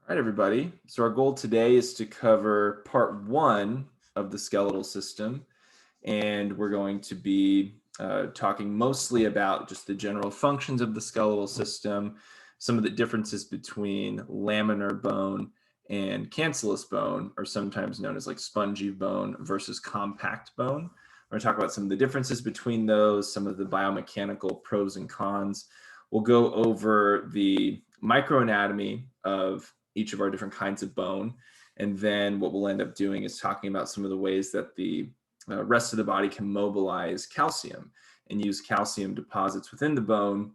All right, everybody. So our goal today is to cover part one of the skeletal system. And we're going to be talking mostly about just the general functions of the skeletal system, some of the differences between laminar bone and cancellous bone, or sometimes known as like spongy bone versus compact bone. We're going to talk about some of the differences between those, some of the biomechanical pros and cons. We'll go over the microanatomy of each of our different kinds of bone. And then what we'll end up doing is talking about some of the ways that the rest of the body can mobilize calcium and use calcium deposits within the bone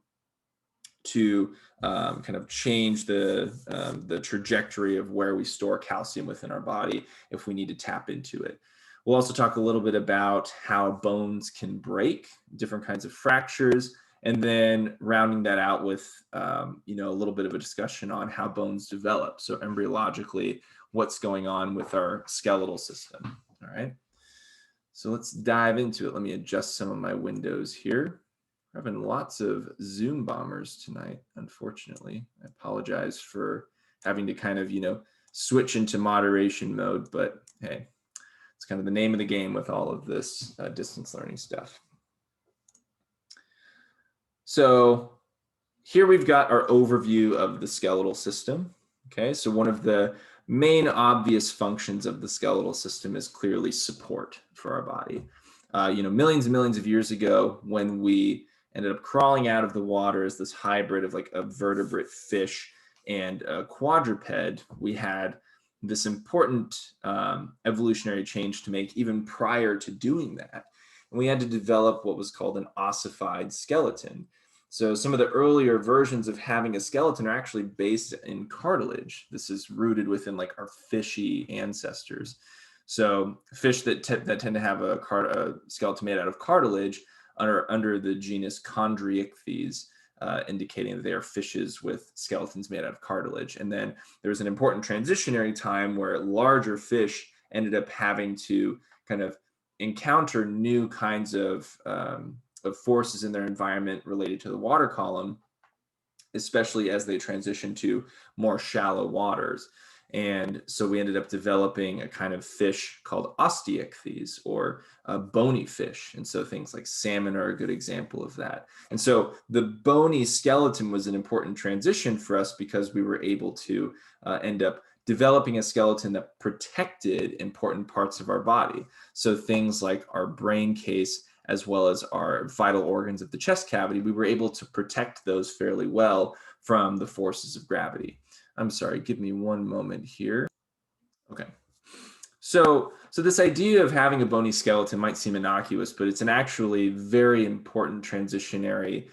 to kind of change the trajectory of where we store calcium within our body if we need to tap into it. We'll also talk a little bit about how bones can break, different kinds of fractures, and then rounding that out with a little bit of a discussion on how bones develop. So embryologically, what's going on with our skeletal system. All right. So let's dive into it. Let me adjust some of my windows here. We're having lots of Zoom bombers tonight, unfortunately. I apologize for having to kind of, switch into moderation mode, but hey, it's kind of the name of the game with all of this distance learning stuff. So here we've got our overview of the skeletal system. Okay, so one of the main obvious functions of the skeletal system is clearly support for our body. Millions and millions of years ago, when we ended up crawling out of the water as this hybrid of like a vertebrate fish and a quadruped, we had this important evolutionary change to make even prior to doing that. And we had to develop what was called an ossified skeleton. So some of the earlier versions of having a skeleton are actually based in cartilage. This is rooted within like our fishy ancestors. So fish that tend to have a skeleton made out of cartilage under the genus Chondriichthyes, indicating that they are fishes with skeletons made out of cartilage. And then there was an important transitionary time where larger fish ended up having to kind of encounter new kinds of forces in their environment related to the water column, especially as they transition to more shallow waters. And so we ended up developing a kind of fish called osteichthyes, or bony fish. And so things like salmon are a good example of that. And so the bony skeleton was an important transition for us because we were able to end up developing a skeleton that protected important parts of our body. So things like our brain case, as well as our vital organs of the chest cavity, we were able to protect those fairly well from the forces of gravity. I'm sorry, give me one moment here. Okay. So this idea of having a bony skeleton might seem innocuous, but it's an actually very important transitionary,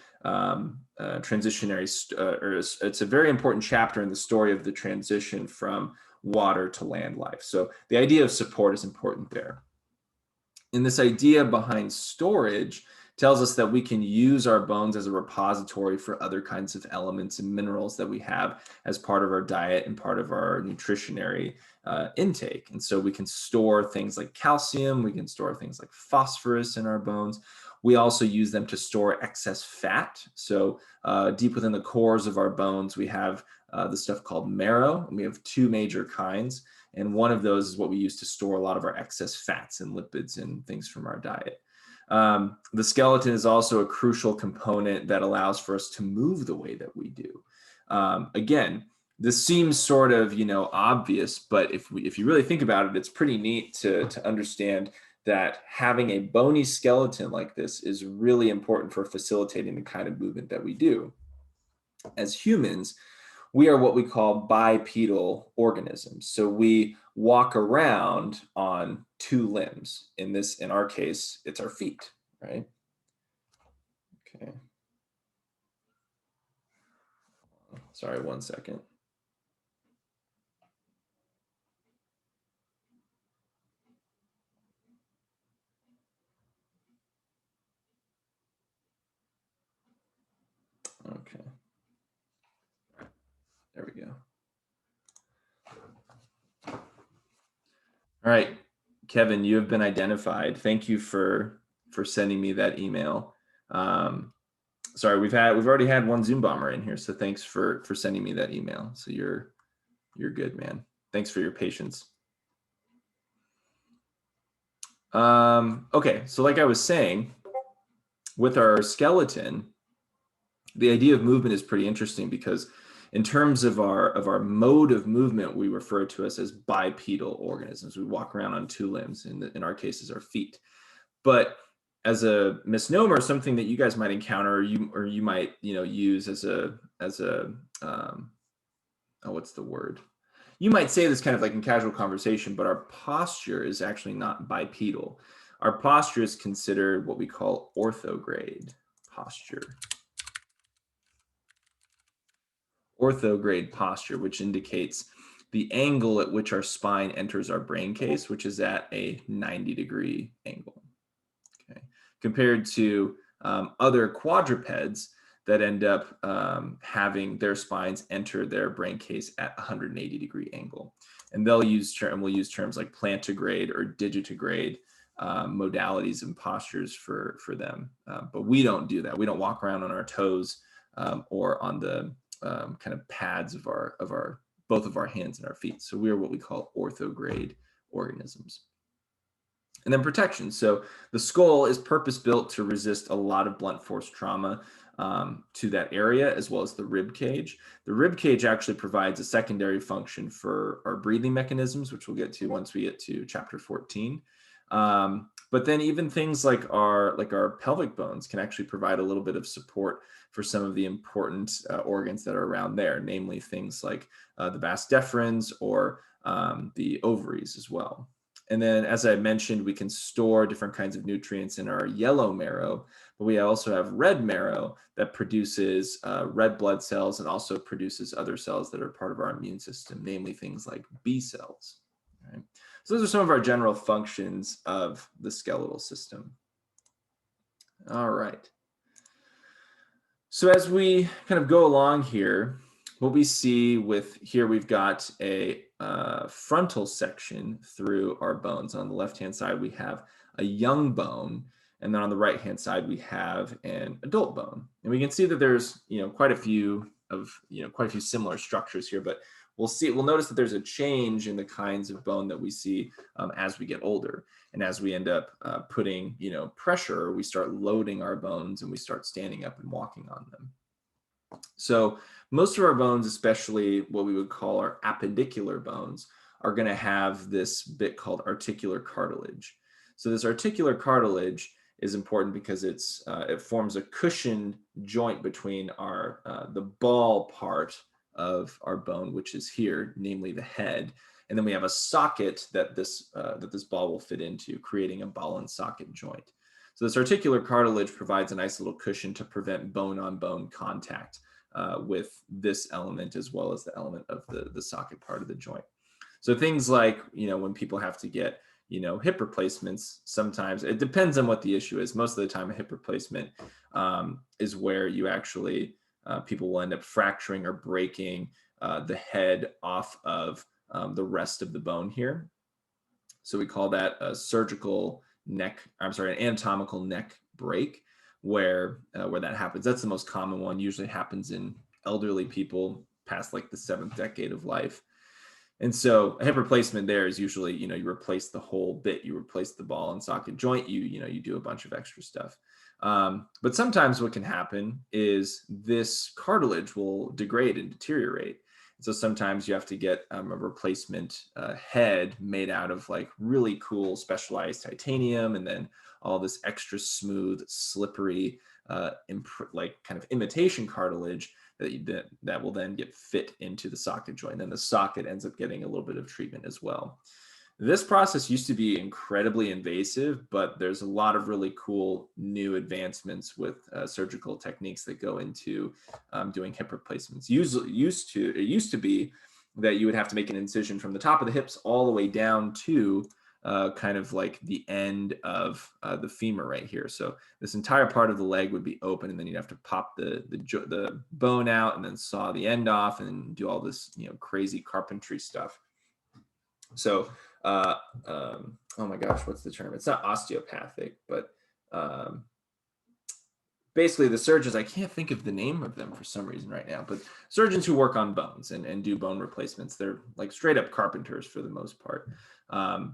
it's a very important chapter in the story of the transition from water to land life. So the idea of support is important there. And this idea behind storage tells us that we can use our bones as a repository for other kinds of elements and minerals that we have as part of our diet and part of our nutritionary intake. And so we can store things like calcium, we can store things like phosphorus in our bones. We also use them to store excess fat. So deep within the cores of our bones, we have the stuff called marrow, and we have two major kinds. And one of those is what we use to store a lot of our excess fats and lipids and things from our diet. The skeleton is also a crucial component that allows for us to move the way that we do. Again, this seems sort of, obvious, but if you really think about it, it's pretty neat to understand that having a bony skeleton like this is really important for facilitating the kind of movement that we do. As humans, we are what we call bipedal organisms. So we walk around on two limbs. In our case, it's our feet, right? Okay. Sorry, one second. Okay. There we go. All right, Kevin, you have been identified. Thank you for sending me that email. Sorry, we've already had one Zoom bomber in here, so thanks for sending me that email. So you're You're good, man. Thanks for your patience. Okay, so like I was saying, with our skeleton, the idea of movement is pretty interesting because in terms of our mode of movement, we refer to us as bipedal organisms. We walk around on two limbs, in our cases, our feet. But as a misnomer, something that you guys might encounter, or you might use as a oh, what's the word? You might say this kind of like in casual conversation, but our posture is actually not bipedal. Our posture is considered what we call orthograde posture. Orthograde posture, which indicates the angle at which our spine enters our brain case, which is at a 90-degree angle. Okay. Compared to other quadrupeds that end up having their spines enter their brain case at 180-degree angle. And we'll use terms like plantigrade or digitigrade modalities and postures for them. But we don't do that. We don't walk around on our toes or on the kind of pads of both of our hands and our feet. So we are what we call orthograde organisms. And then protection. So the skull is purpose-built to resist a lot of blunt force trauma to that area, as well as the rib cage. The rib cage actually provides a secondary function for our breathing mechanisms, which we'll get to once we get to chapter 14. But then even things like our pelvic bones can actually provide a little bit of support for some of the important organs that are around there, namely things like the vas deferens or the ovaries as well. And then, as I mentioned, we can store different kinds of nutrients in our yellow marrow, but we also have red marrow that produces red blood cells and also produces other cells that are part of our immune system, namely things like B cells. Right? So those are some of our general functions of the skeletal system. All right. So as we kind of go along here, what we see here we've got a frontal section through our bones. On the left-hand side, we have a young bone, and then on the right-hand side, we have an adult bone. And we can see that there's quite a few similar structures here, but we'll notice that there's a change in the kinds of bone that we see as we get older. And as we end up putting pressure, we start loading our bones and we start standing up and walking on them. So most of our bones, especially what we would call our appendicular bones, are going to have this bit called articular cartilage. So this articular cartilage is important because it forms a cushioned joint between the ball part of our bone, which is here, namely the head, and then we have a socket that this ball will fit into, creating a ball and socket joint. So this articular cartilage provides a nice little cushion to prevent bone-on-bone contact with this element, as well as the element of the socket part of the joint. So things like, when people have to get, hip replacements, sometimes it depends on what the issue is. Most of the time, a hip replacement is where you actually, people will end up fracturing or breaking the head off of the rest of the bone here. So we call that a an anatomical neck break, where that happens. That's the most common one. Usually happens in elderly people past like the 7th decade of life. And so a hip replacement there is usually, you replace the whole bit, you replace the ball and socket joint, you do a bunch of extra stuff. But sometimes what can happen is this cartilage will degrade and deteriorate. So sometimes you have to get a replacement head made out of like really cool specialized titanium, and then all this extra smooth, slippery, like kind of imitation cartilage that will then get fit into the socket joint. And then the socket ends up getting a little bit of treatment as well. This process used to be incredibly invasive, but there's a lot of really cool new advancements with surgical techniques that go into doing hip replacements. It used to be that you would have to make an incision from the top of the hips all the way down to kind of like the end of the femur right here. So this entire part of the leg would be open, and then you'd have to pop the bone out and then saw the end off and do all this crazy carpentry stuff. So oh my gosh, what's the term? It's not osteopathic, but basically the surgeons, I can't think of the name of them for some reason right now, but surgeons who work on bones and do bone replacements, they're like straight up carpenters for the most part. I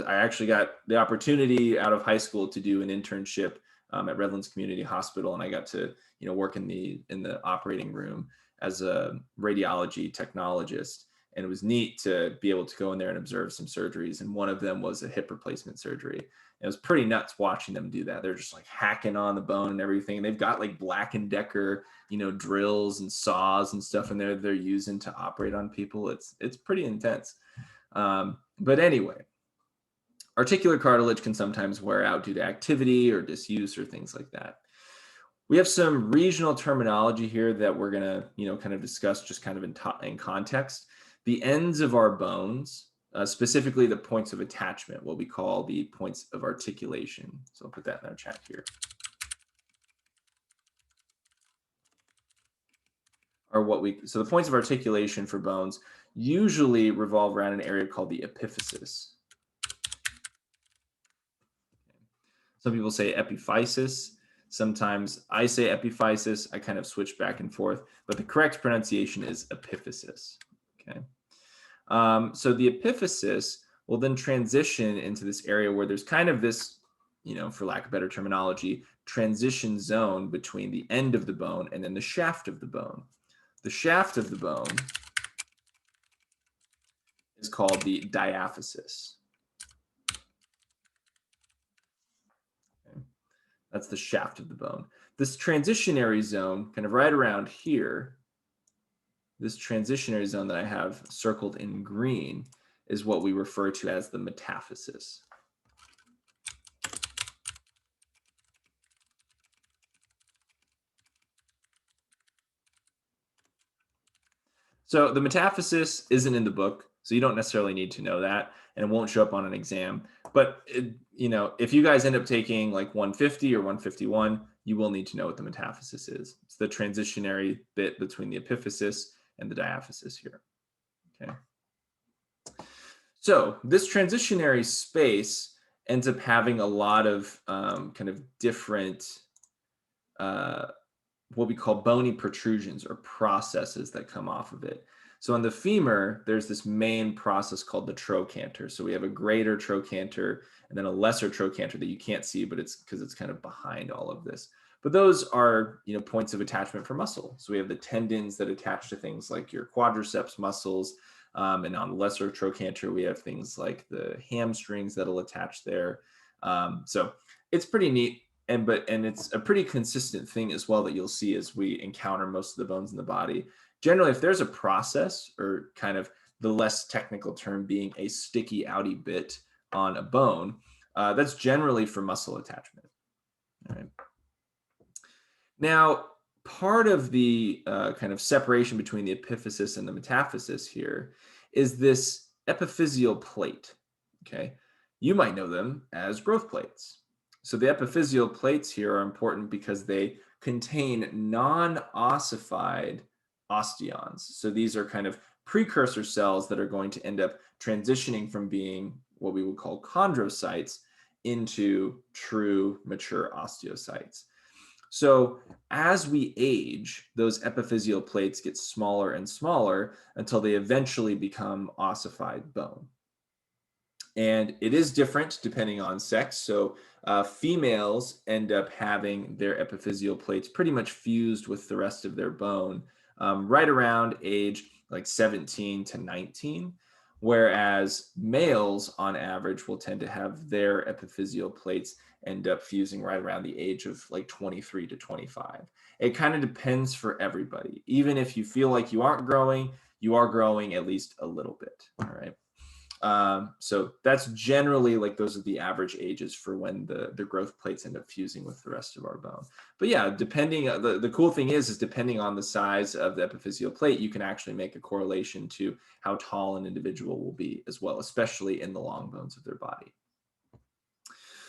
actually got the opportunity out of high school to do an internship at Redlands Community Hospital, and I got to work in the operating room as a radiology technologist, and it was neat to be able to go in there and observe some surgeries. And one of them was a hip replacement surgery. It was pretty nuts watching them do that. They're just like hacking on the bone and everything. And they've got like Black and Decker, drills and saws and stuff in there they're using to operate on people. It's pretty intense. But anyway, articular cartilage can sometimes wear out due to activity or disuse or things like that. We have some regional terminology here that we're gonna, kind of discuss just kind of in context. The ends of our bones, specifically the points of attachment, what we call the points of articulation. So I'll put that in our chat here. So the points of articulation for bones usually revolve around an area called the epiphysis. Some people say epiphysis. Sometimes I say epiphysis. I kind of switch back and forth, but the correct pronunciation is epiphysis. Okay. So the epiphysis will then transition into this area where there's kind of this, for lack of better terminology, transition zone between the end of the bone and then the shaft of the bone. The shaft of the bone is called the diaphysis. Okay. That's the shaft of the bone. This transitionary zone, kind of right around here, this transitionary zone that I have circled in green is what we refer to as the metaphysis. So the metaphysis isn't in the book, so you don't necessarily need to know that, and it won't show up on an exam. But if you guys end up taking like 150 or 151, you will need to know what the metaphysis is. It's the transitionary bit between the epiphysis and the diaphysis here. Okay. So this transitionary space ends up having a lot of kind of different what we call bony protrusions or processes that come off of it. So in the femur, there's this main process called the trochanter. So we have a greater trochanter and then a lesser trochanter that you can't see, but it's because it's kind of behind all of this. But those are, points of attachment for muscle. So we have the tendons that attach to things like your quadriceps muscles. And on the lesser trochanter, we have things like the hamstrings that'll attach there. So it's pretty neat. And it's a pretty consistent thing as well that you'll see as we encounter most of the bones in the body. Generally, if there's a process, or kind of the less technical term being a sticky outy bit on a bone, that's generally for muscle attachment. All right. Now, part of the kind of separation between the epiphysis and the metaphysis here is this epiphyseal plate. Okay, you might know them as growth plates. So the epiphyseal plates here are important because they contain non-ossified osteons. So these are kind of precursor cells that are going to end up transitioning from being what we would call chondrocytes into true mature osteocytes. So as we age, those epiphyseal plates get smaller and smaller until they eventually become ossified bone. And it is different depending on sex. So females end up having their epiphyseal plates pretty much fused with the rest of their bone right around age like 17 to 19, whereas males on average will tend to have their epiphyseal plates end up fusing right around the age of like 23 to 25. It kind of depends for everybody. Even if you feel like you aren't growing, you are growing at least a little bit, all right? So that's generally like those are the average ages for when the growth plates end up fusing with the rest of our bone. But yeah, depending, the cool thing is depending on the size of the epiphyseal plate, you can actually make a correlation to how tall an individual will be as well, especially in the long bones of their body.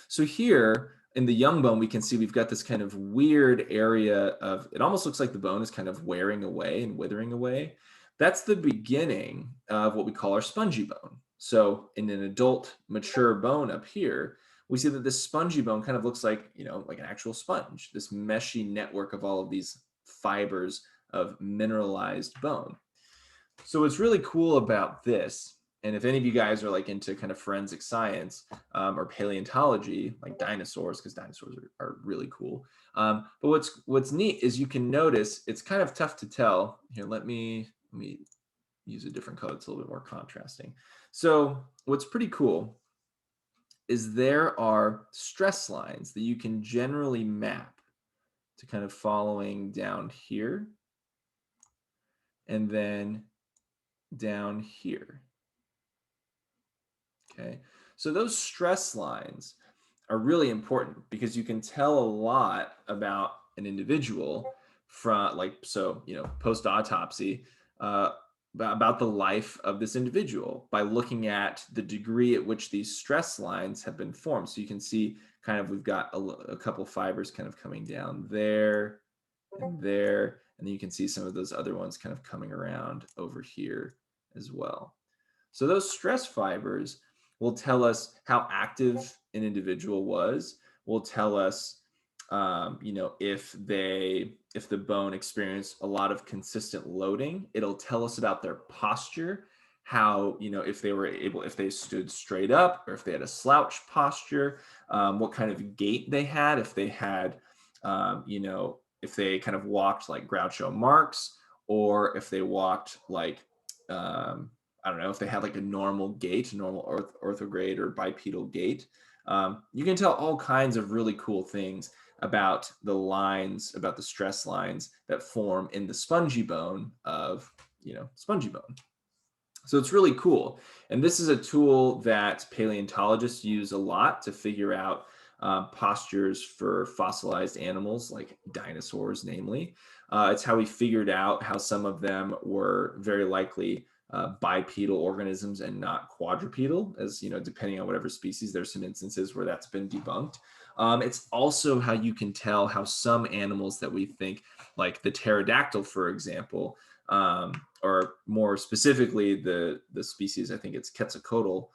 So here in the young bone, we can see we've got this kind of weird area of, it almost looks like the bone is kind of wearing away and withering away. That's the beginning of what we call our spongy bone. So in an adult mature bone up here, we see that this spongy bone kind of looks like, like an actual sponge, this meshy network of all of these fibers of mineralized bone. So what's really cool about this, and if any of you guys are like into kind of forensic science or paleontology, like dinosaurs, because dinosaurs are really cool. But what's neat is you can notice it's kind of tough to tell. Here, let me use a different color. It's a little bit more contrasting. So what's pretty cool is there are stress lines that you can generally map to kind of following down here and then down here. Okay, so those stress lines are really important because you can tell a lot about an individual from post autopsy about the life of this individual by looking at the degree at which these stress lines have been formed. So you can see kind of we've got a couple fibers kind of coming down there and there, and then you can see some of those other ones kind of coming around over here as well. So those stress fibers will tell us how active an individual was, will tell us, if the bone experienced a lot of consistent loading. It'll tell us about their posture, how, if they stood straight up or if they had a slouch posture, what kind of gait they had, if they had, if they kind of walked like Groucho Marx, or if they walked like, I don't know, if they had like a normal gait, normal orthograde or bipedal gait. You can tell all kinds of really cool things about the lines, about the stress lines that form in the spongy bone of, spongy bone. So it's really cool. And this is a tool that paleontologists use a lot to figure out postures for fossilized animals like dinosaurs, namely. It's how we figured out how some of them were very likely bipedal organisms and not quadrupedal, as depending on whatever species. There's some instances where that's been debunked. It's also how you can tell how some animals that we think, like the pterodactyl, for example, or more specifically the species, I think it's Quetzalcoatl,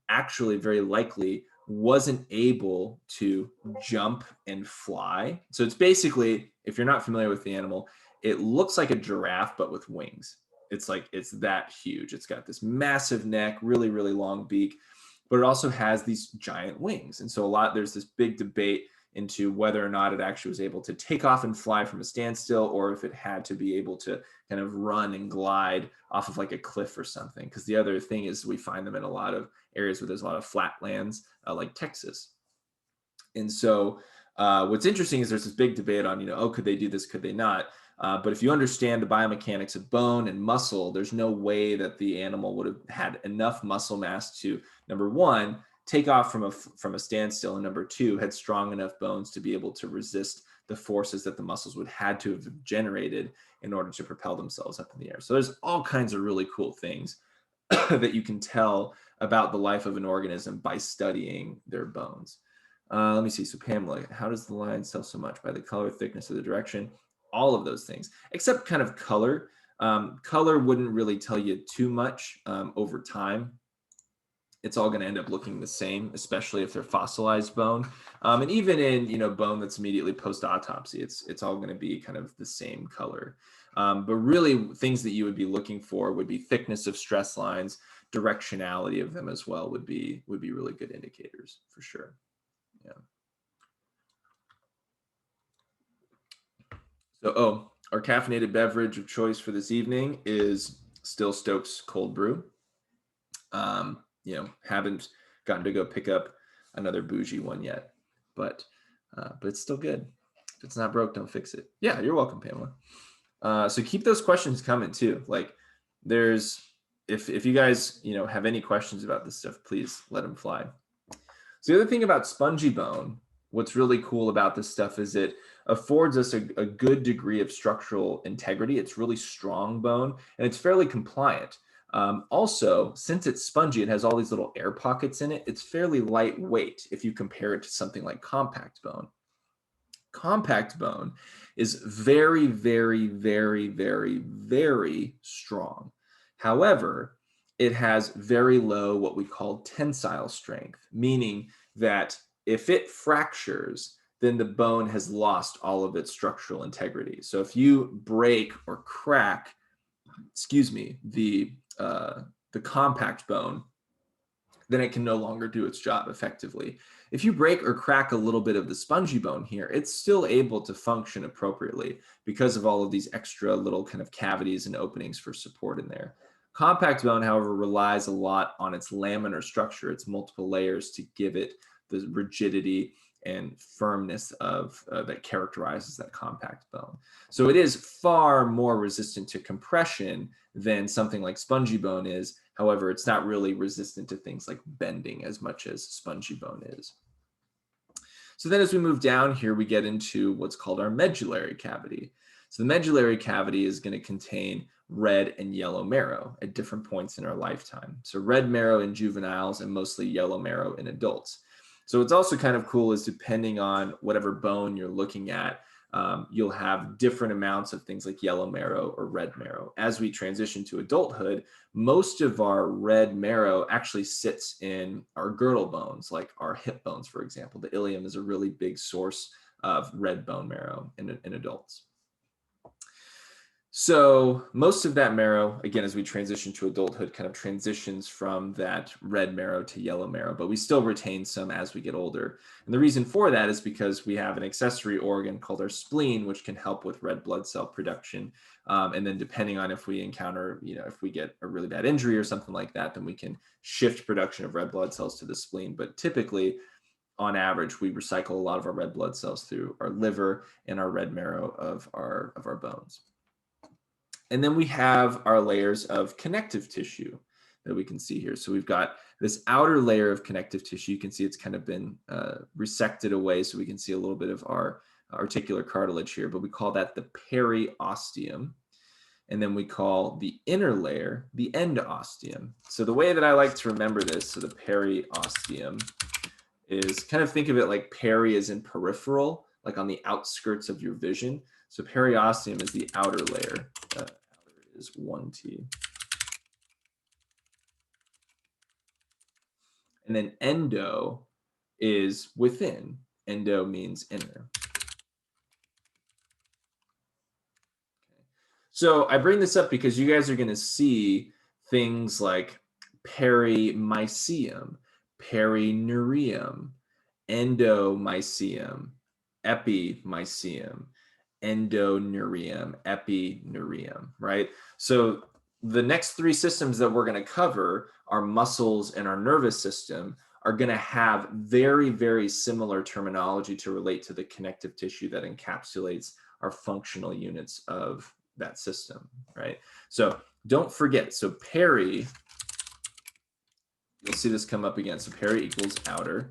actually very likely wasn't able to jump and fly. So it's basically, if you're not familiar with the animal, it looks like a giraffe but with wings. It's that huge. It's got this massive neck, really, really long beak, but it also has these giant wings. And so there's this big debate into whether or not it actually was able to take off and fly from a standstill, or if it had to be able to kind of run and glide off of like a cliff or something. Because the other thing is we find them in a lot of areas where there's a lot of flatlands, like Texas. And so what's interesting is there's this big debate on, could they do this? Could they not? But if you understand the biomechanics of bone and muscle, there's no way that the animal would have had enough muscle mass to, number one, take off from a standstill, and number two, had strong enough bones to be able to resist the forces that the muscles would had to have generated in order to propel themselves up in the air. So there's all kinds of really cool things that you can tell about the life of an organism by studying their bones. Let me see. So Pamela, how does the line tell so much? By the color, thickness, or the direction? All of those things, except kind of color. Color wouldn't really tell you too much over time. It's all going to end up looking the same, especially if they're fossilized bone. And even in bone that's immediately post-autopsy, it's all going to be kind of the same color. But really, things that you would be looking for would be thickness of stress lines, directionality of them as well would be really good indicators for sure. Yeah. So, our caffeinated beverage of choice for this evening is still Stokes Cold Brew. Haven't gotten to go pick up another bougie one yet, but it's still good. If it's not broke, don't fix it. Yeah, you're welcome, Pamela. So keep those questions coming too. Like, if you guys have any questions about this stuff, please let them fly. So the other thing about spongy bone, what's really cool about this stuff is it affords us a good degree of structural integrity. It's really strong bone, and it's fairly compliant. Also, since it's spongy, it has all these little air pockets in it. It's fairly lightweight if you compare it to something like compact bone. Compact bone is very, very, very, very, very strong. However, it has very low what we call tensile strength, meaning that if it fractures, then the bone has lost all of its structural integrity. So if you break or crack, excuse me, the compact bone, then it can no longer do its job effectively. If you break or crack a little bit of the spongy bone here, it's still able to function appropriately because of all of these extra little kind of cavities and openings for support in there. Compact bone, however, relies a lot on its laminar structure, its multiple layers, to give it the rigidity and firmness of that characterizes that compact bone. So it is far more resistant to compression than something like spongy bone is. However, it's not really resistant to things like bending as much as spongy bone is. So then as we move down here, we get into what's called our medullary cavity. So the medullary cavity is going to contain red and yellow marrow at different points in our lifetime. So red marrow in juveniles and mostly yellow marrow in adults. So what's also kind of cool is depending on whatever bone you're looking at, you'll have different amounts of things like yellow marrow or red marrow. As we transition to adulthood, most of our red marrow actually sits in our girdle bones, like our hip bones, for example. The ilium is a really big source of red bone marrow in adults. So most of that marrow, again, as we transition to adulthood, kind of transitions from that red marrow to yellow marrow, but we still retain some as we get older. And the reason for that is because we have an accessory organ called our spleen, which can help with red blood cell production. And then depending on if we encounter, if we get a really bad injury or something like that, then we can shift production of red blood cells to the spleen. But typically, on average, we recycle a lot of our red blood cells through our liver and our red marrow of our bones. And then we have our layers of connective tissue that we can see here. So we've got this outer layer of connective tissue. You can see it's kind of been resected away, so we can see a little bit of our articular cartilage here, but we call that the periosteum. And then we call the inner layer the endosteum. So the way that I like to remember this, so the periosteum, is kind of think of it like peri as in peripheral, like on the outskirts of your vision. So periosteum is the outer layer. Outer is 1T. And then endo is within. Endo means inner. So I bring this up because you guys are going to see things like perimycium, perineurium, endomycium, epimycium, endoneurium, epineurium, right? So the next three systems that we're going to cover, our muscles and our nervous system, are going to have very, very similar terminology to relate to the connective tissue that encapsulates our functional units of that system, right? So don't forget, so peri, you'll see this come up again. So peri equals outer.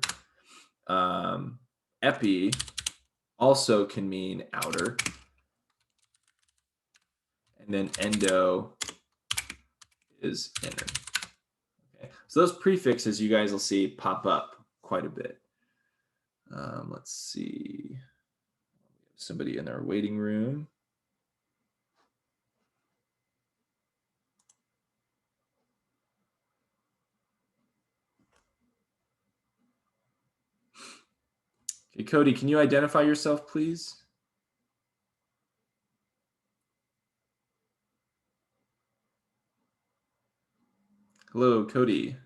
Epi also can mean outer. And then endo is inner. Okay. So those prefixes you guys will see pop up quite a bit. Let's see. Somebody in our waiting room. Okay, Cody, can you identify yourself, please? Hello, Cody.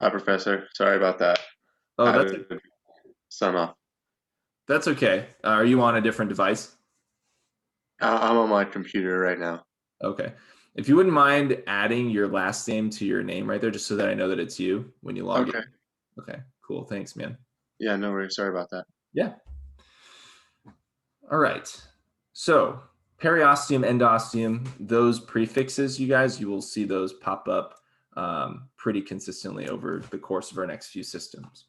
Hi, Professor. Sorry about that. Oh, that's Sun off. That's okay. Are you on a different device? I'm on my computer right now. Okay. If you wouldn't mind adding your last name to your name right there, just so that I know that it's you when you log in. Okay, cool. Thanks, man. Yeah, no worries. Sorry about that. Yeah. All right. So periosteum, endosteum, those prefixes, you guys, you will see those pop up pretty consistently over the course of our next few systems.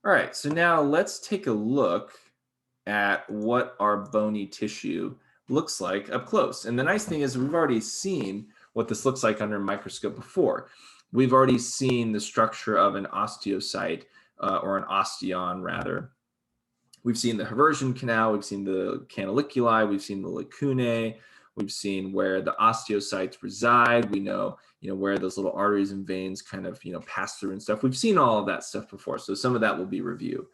All right, so now let's take a look at what our bony tissue looks like up close. And the nice thing is we've already seen what this looks like under a microscope before. We've already seen the structure of an osteocyte or an osteon rather. We've seen the Haversian canal, we've seen the canaliculi, we've seen the lacunae, we've seen where the osteocytes reside. We know, where those little arteries and veins kind of, pass through and stuff. We've seen all of that stuff before, so some of that will be review.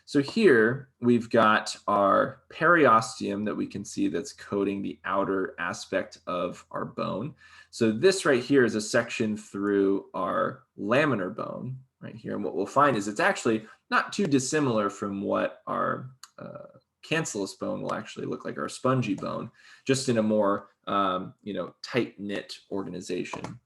So here we've got our periosteum that we can see that's coating the outer aspect of our bone. So this right here is a section through our laminar bone right here. And what we'll find is it's actually not too dissimilar from what our cancellous bone will actually look like, our spongy bone, just in a more tight-knit organization.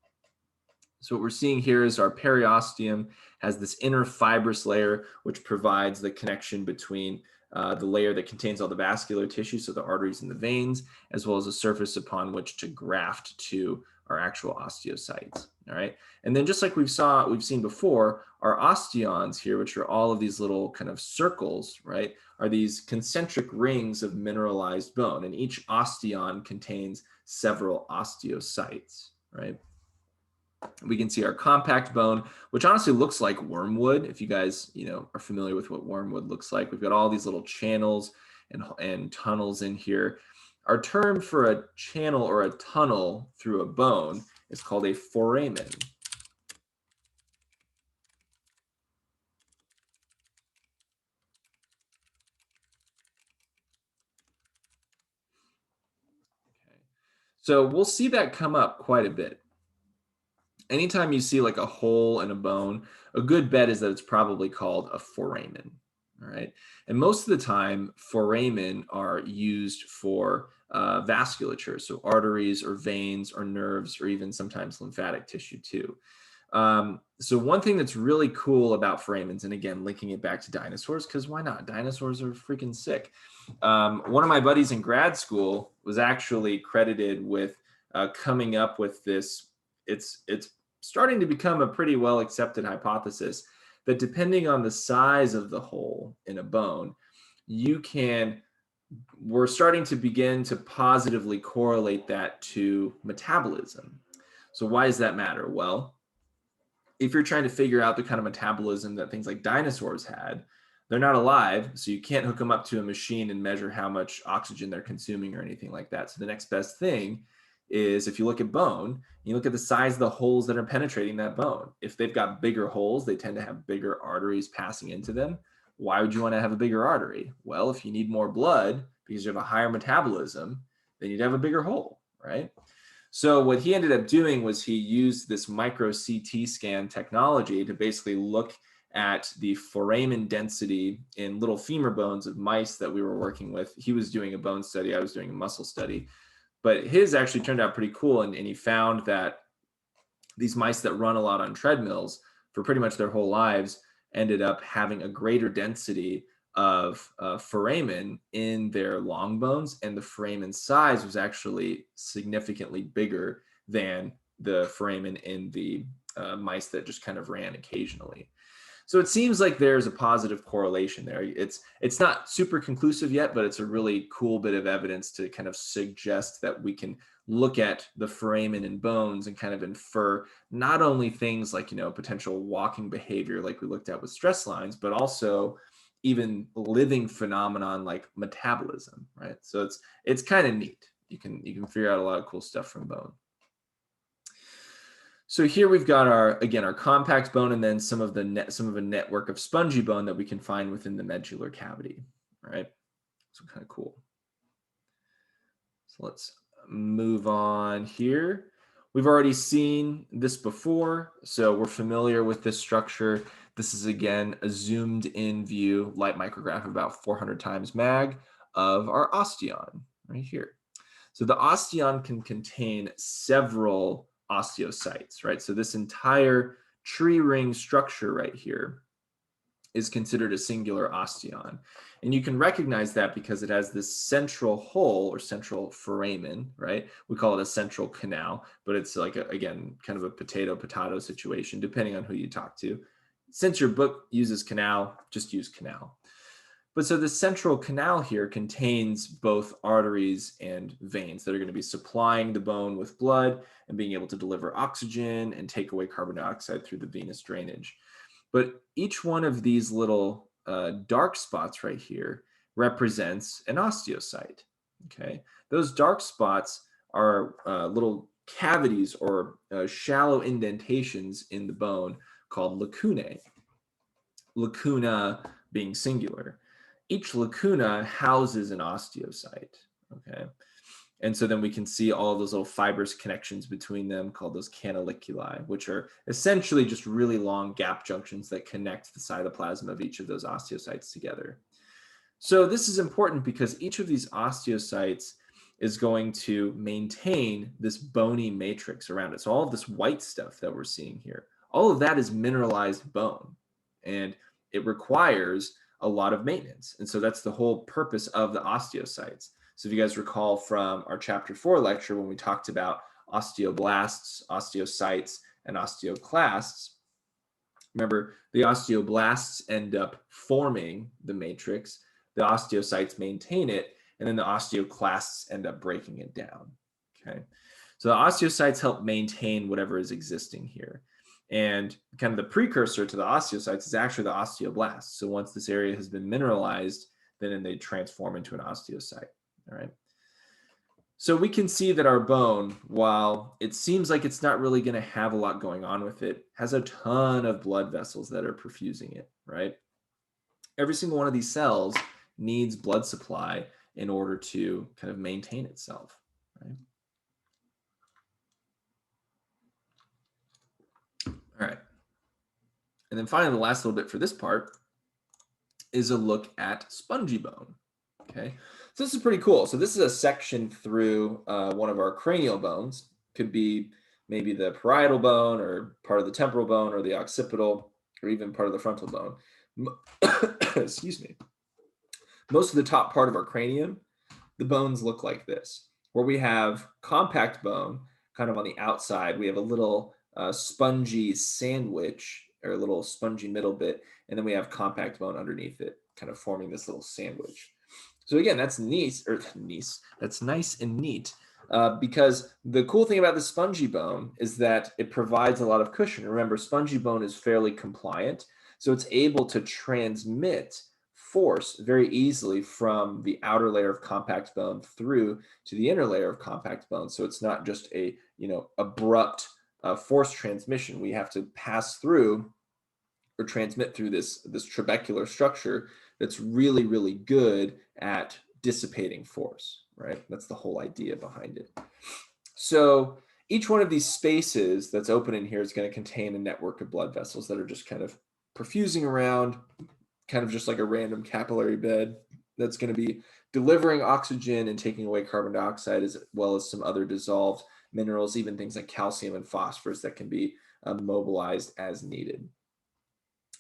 So what we're seeing here is our periosteum has this inner fibrous layer, which provides the connection between the layer that contains all the vascular tissue, so the arteries and the veins, as well as a surface upon which to graft to our actual osteocytes. All right. And then just like we've seen before, our osteons here, which are all of these little kind of circles, right, are these concentric rings of mineralized bone. And each osteon contains several osteocytes, right? We can see our compact bone, which honestly looks like wormwood. If you guys, are familiar with what wormwood looks like, we've got all these little channels and tunnels in here. Our term for a channel or a tunnel through a bone is called a foramen. Okay. So we'll see that come up quite a bit. Anytime you see like a hole in a bone, a good bet is that it's probably called a foramen. All right. And most of the time, foramen are used for vasculature, so arteries or veins or nerves or even sometimes lymphatic tissue too. So one thing that's really cool about foramens, and again, linking it back to dinosaurs, because why not? Dinosaurs are freaking sick. One of my buddies in grad school was actually credited with coming up with this. It's starting to become a pretty well accepted hypothesis that depending on the size of the hole in a bone, we're starting to begin to positively correlate that to metabolism. So why does that matter? Well, if you're trying to figure out the kind of metabolism that things like dinosaurs had, they're not alive, so you can't hook them up to a machine and measure how much oxygen they're consuming or anything like that. So the next best thing is, if you look at bone, you look at the size of the holes that are penetrating that bone. If they've got bigger holes, they tend to have bigger arteries passing into them. Why would you want to have a bigger artery? Well, if you need more blood because you have a higher metabolism, then you'd have a bigger hole, right? So what he ended up doing was he used this micro CT scan technology to basically look at the foramen density in little femur bones of mice that we were working with. He was doing a bone study, I was doing a muscle study, but his actually turned out pretty cool. And he found that these mice that run a lot on treadmills for pretty much their whole lives ended up having a greater density of foramen in their long bones, and the foramen size was actually significantly bigger than the foramen in the mice that just kind of ran occasionally. So it seems like there's a positive correlation there. It's not super conclusive yet, but it's a really cool bit of evidence to kind of suggest that we can look at the foramen and bones and kind of infer not only things like, potential walking behavior like we looked at with stress lines, but also even living phenomenon like metabolism, right? So it's kind of neat. You can figure out a lot of cool stuff from bone. So here we've got our compact bone, and then some of a network of spongy bone that we can find within the medullary cavity, right? So kind of cool. So let's move on here. We've already seen this before, so we're familiar with this structure. This is, again, a zoomed in view, light micrograph about 400 times mag of our osteon right here. So the osteon can contain several osteocytes, right? So this entire tree ring structure right here is considered a singular osteon. And you can recognize that because it has this central hole or central foramen, right? We call it a central canal, but it's like, again, kind of a potato situation, depending on who you talk to. Since your book uses canal, just use canal. But so the central canal here contains both arteries and veins that are going to be supplying the bone with blood and being able to deliver oxygen and take away carbon dioxide through the venous drainage. But each one of these little dark spots right here represents an osteocyte. Okay, those dark spots are little cavities or shallow indentations in the bone called lacunae. Lacuna being singular. Each lacuna houses an osteocyte. Okay, and so then we can see all of those little fibrous connections between them called those canaliculi, which are essentially just really long gap junctions that connect the cytoplasm of each of those osteocytes together. So this is important because each of these osteocytes is going to maintain this bony matrix around it. So all of this white stuff that we're seeing here, all of that is mineralized bone, and it requires a lot of maintenance. And so that's the whole purpose of the osteocytes. So if you guys recall from our chapter 4 lecture when we talked about osteoblasts, osteocytes, and osteoclasts, remember the osteoblasts end up forming the matrix, the osteocytes maintain it, and then the osteoclasts end up breaking it down. Okay, so the osteocytes help maintain whatever is existing here. And kind of the precursor to the osteocytes is actually the osteoblasts. So once this area has been mineralized, then they transform into an osteocyte. All right. So we can see that our bone, while it seems like it's not really going to have a lot going on with it, has a ton of blood vessels that are perfusing it, right? Every single one of these cells needs blood supply in order to kind of maintain itself, right? All right. And then finally, the last little bit for this part is a look at spongy bone. Okay, so this is pretty cool. So this is a section through one of our cranial bones. Could be maybe the parietal bone or part of the temporal bone or the occipital or even part of the frontal bone. Excuse me. Most of the top part of our cranium, the bones look like this, where we have compact bone kind of on the outside. We have a little spongy sandwich or a little spongy middle bit, and then we have compact bone underneath it, kind of forming this little sandwich. So again, that's nice, that's nice and neat because the cool thing about the spongy bone is that it provides a lot of cushion. Remember, spongy bone is fairly compliant, so it's able to transmit force very easily from the outer layer of compact bone through to the inner layer of compact bone. So it's not just a abrupt force transmission. We have to pass through or transmit through this trabecular structure that's really, really good at dissipating force, right? That's the whole idea behind it. So each one of these spaces that's open in here is going to contain a network of blood vessels that are just kind of perfusing around, kind of just like a random capillary bed that's going to be delivering oxygen and taking away carbon dioxide, as well as some other dissolved minerals, even things like calcium and phosphorus that can be mobilized as needed.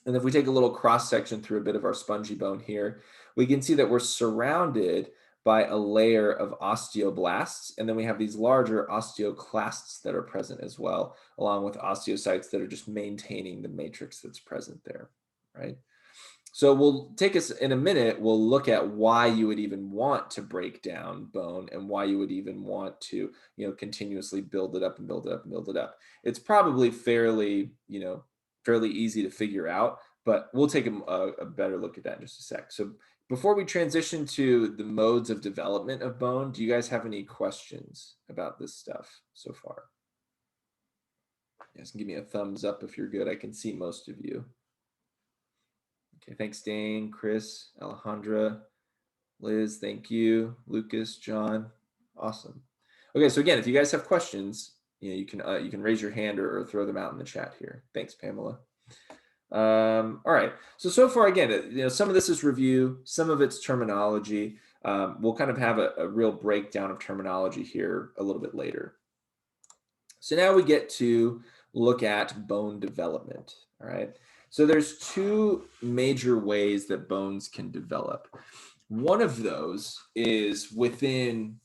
And if we take a little cross section through a bit of our spongy bone here, we can see that we're surrounded by a layer of osteoblasts, and then we have these larger osteoclasts that are present as well, along with osteocytes that are just maintaining the matrix that's present there, right? So we'll take us in a minute, we'll look at why you would even want to break down bone and why you would even want to, continuously build it up and build it up and build it up. It's probably fairly easy to figure out, but we'll take a better look at that in just a sec. So before we transition to the modes of development of bone, do you guys have any questions about this stuff so far? You guys can give me a thumbs up if you're good. I can see most of you. Okay, thanks, Dane, Chris, Alejandra, Liz, thank you, Lucas, John, awesome. Okay, so again, if you guys have questions, you can raise your hand or throw them out in the chat here. Thanks, Pamela. All right, so far again, some of this is review, some of it's terminology. We'll kind of have a real breakdown of terminology here a little bit later. So now we get to look at bone development. All right, so there's two major ways that bones can develop. One of those is within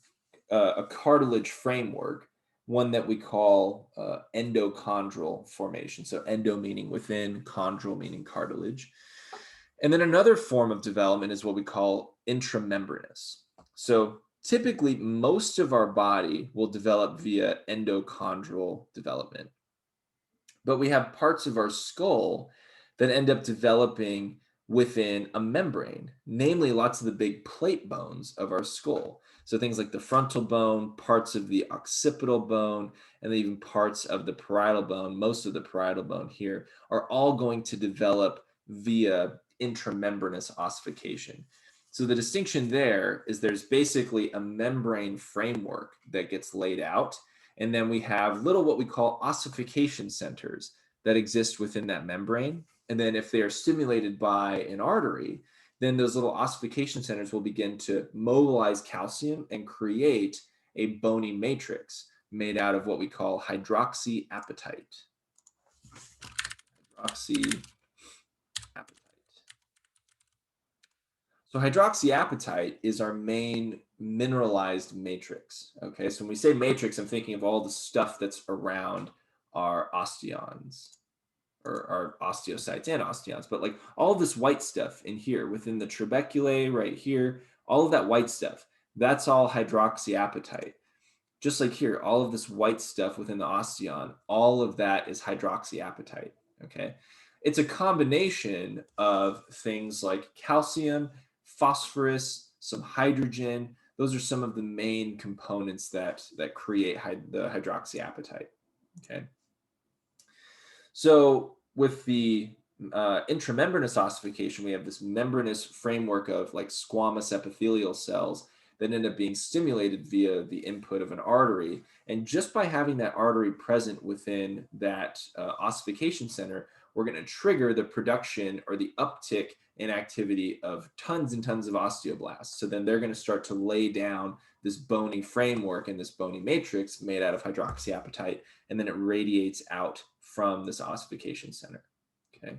a cartilage framework, one that we call endochondral formation. So endo meaning within, chondral meaning cartilage. And then another form of development is what we call intramembranous. So typically most of our body will develop via endochondral development. But we have parts of our skull that end up developing within a membrane, namely lots of the big plate bones of our skull. So things like the frontal bone, parts of the occipital bone, and then even parts of the parietal bone, most of the parietal bone here, are all going to develop via intramembranous ossification. So the distinction there is there's basically a membrane framework that gets laid out, and then we have little what we call ossification centers that exist within that membrane. And then if they are stimulated by an artery, then those little ossification centers will begin to mobilize calcium and create a bony matrix made out of what we call hydroxyapatite. Hydroxyapatite. So hydroxyapatite is our main mineralized matrix. Okay, so when we say matrix, I'm thinking of all the stuff that's around our osteons, or our osteocytes and osteons, but like all this white stuff in here within the trabeculae right here, all of that white stuff, that's all hydroxyapatite. Just like here, all of this white stuff within the osteon, all of that is hydroxyapatite, okay? It's a combination of things like calcium, phosphorus, some hydrogen. Those are some of the main components that create the hydroxyapatite, okay? So with the intramembranous ossification, we have this membranous framework of like squamous epithelial cells that end up being stimulated via the input of an artery. And just by having that artery present within that ossification center, we're going to trigger the production or the uptick in activity of tons and tons of osteoblasts. So then they're going to start to lay down this bony framework and this bony matrix made out of hydroxyapatite, and then it radiates out from this ossification center. Okay.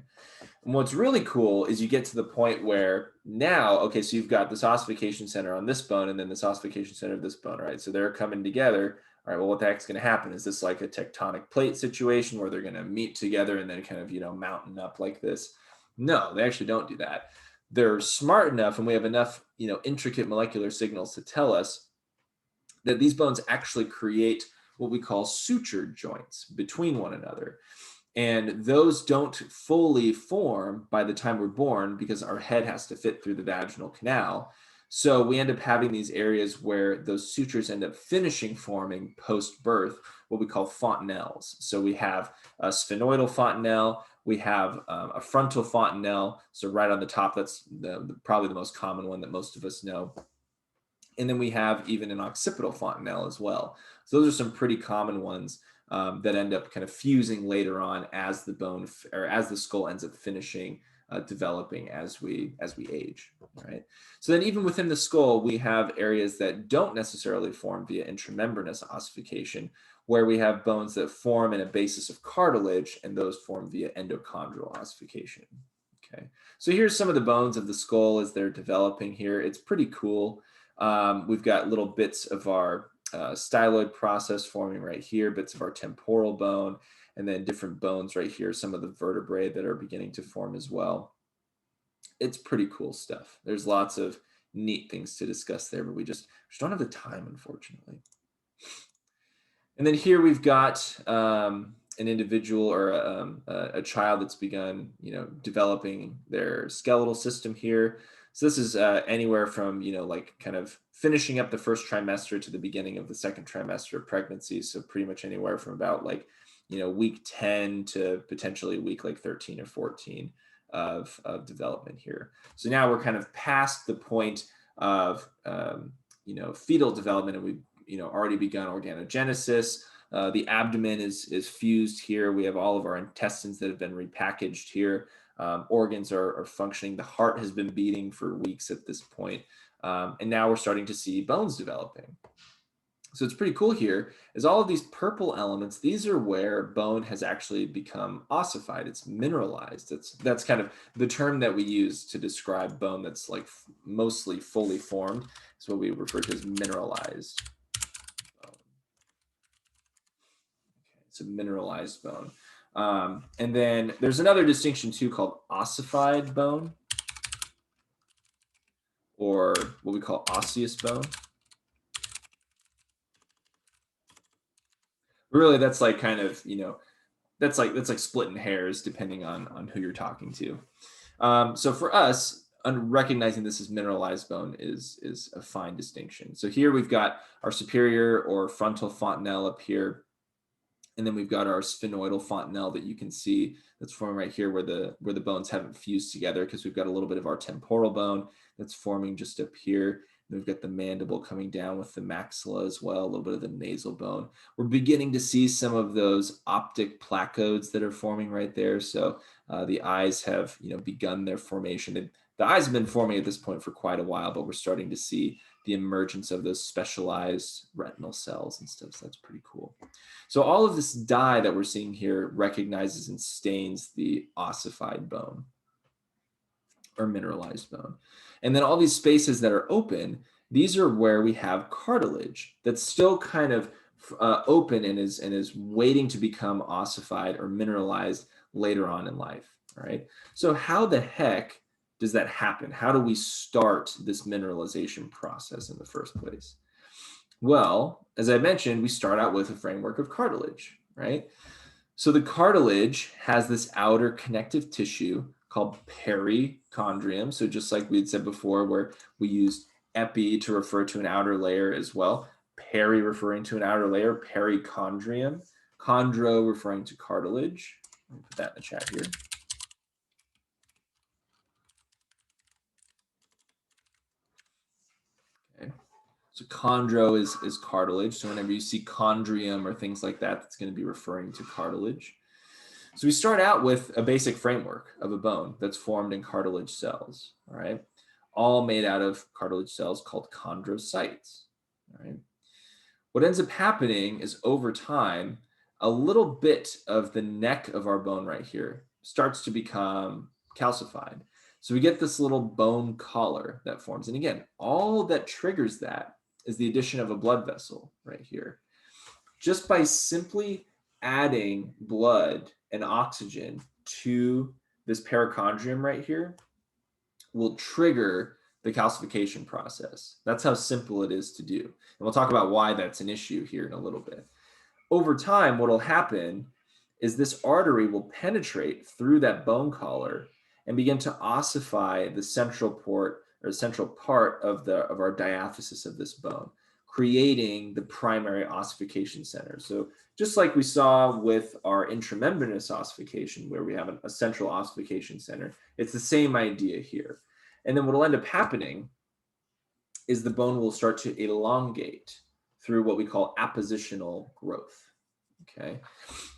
And what's really cool is you get to the point where now, okay, so you've got this ossification center on this bone and then this ossification center of this bone, right? So they're coming together. All right, well, what the heck's going to happen? Is this like a tectonic plate situation where they're going to meet together and then kind of, mountain up like this? No, they actually don't do that. They're smart enough, and we have enough, intricate molecular signals to tell us that these bones actually create what we call sutured joints between one another. And those don't fully form by the time we're born because our head has to fit through the vaginal canal. So we end up having these areas where those sutures end up finishing forming post-birth, what we call fontanelles. So we have a sphenoidal fontanelle, we have a frontal fontanelle. So right on the top, that's probably the most common one that most of us know. And then we have even an occipital fontanelle as well. So those are some pretty common ones that end up kind of fusing later on as the bone or as the skull ends up finishing developing as we age, right? So then even within the skull, we have areas that don't necessarily form via intramembranous ossification, where we have bones that form in a basis of cartilage, and those form via endochondral ossification. Okay, so here's some of the bones of the skull as they're developing here. It's pretty cool. We've got little bits of our styloid process forming right here, bits of our temporal bone, and then different bones right here, some of the vertebrae that are beginning to form as well. It's pretty cool stuff. There's lots of neat things to discuss there, but we just don't have the time, unfortunately. And then here we've got an individual or a child that's begun, developing their skeletal system here. So this is anywhere from, like kind of finishing up the first trimester to the beginning of the second trimester of pregnancy. So pretty much anywhere from about like, week 10 to potentially week like 13 or 14 of development here. So now we're kind of past the point of, fetal development, and we've, already begun organogenesis. The abdomen is fused here. We have all of our intestines that have been repackaged here. Organs are functioning. The heart has been beating for weeks at this point. And now we're starting to see bones developing. So it's pretty cool here is all of these purple elements, these are where bone has actually become ossified. It's mineralized. That's kind of the term that we use to describe bone that's like mostly fully formed. It's what we refer to as mineralized bone. Okay, it's a mineralized bone. And then there's another distinction too called ossified bone, or what we call osseous bone. Really, that's like kind of, that's like splitting hairs depending on who you're talking to. So for us, recognizing this as mineralized bone is a fine distinction. So here we've got our superior or frontal fontanelle up here. And then we've got our sphenoidal fontanelle that you can see that's forming right here where the bones haven't fused together, because we've got a little bit of our temporal bone that's forming just up here. And we've got the mandible coming down with the maxilla as well, a little bit of the nasal bone. We're beginning to see some of those optic placodes that are forming right there. So the eyes have begun their formation. The eyes have been forming at this point for quite a while, but we're starting to see the emergence of those specialized retinal cells and stuff. So that's pretty cool. So all of this dye that we're seeing here recognizes and stains the ossified bone or mineralized bone. And then all these spaces that are open, these are where we have cartilage that's still kind of open and is waiting to become ossified or mineralized later on in life. All right. So how the heck does that happen? How do we start this mineralization process in the first place? Well, as I mentioned, we start out with a framework of cartilage, right? So the cartilage has this outer connective tissue called perichondrium. So just like we had said before, where we used epi to refer to an outer layer as well, peri referring to an outer layer, perichondrium, chondro referring to cartilage. Let me put that in the chat here. Okay. So chondro is cartilage. So whenever you see chondrium or things like that, that's going to be referring to cartilage. So we start out with a basic framework of a bone that's formed in cartilage cells, all right? All made out of cartilage cells called chondrocytes, all right? What ends up happening is over time, a little bit of the neck of our bone right here starts to become calcified. So we get this little bone collar that forms. And again, all that triggers that is the addition of a blood vessel right here. Just by simply adding blood and oxygen to this perichondrium right here will trigger the calcification process. That's how simple it is to do. And we'll talk about why that's an issue here in a little bit. Over time, what will happen is this artery will penetrate through that bone collar and begin to ossify the central port or central part of our diaphysis of this bone, creating the primary ossification center. So just like we saw with our intramembranous ossification, where we have a central ossification center, it's the same idea here. And then what will end up happening is the bone will start to elongate through what we call appositional growth. Okay.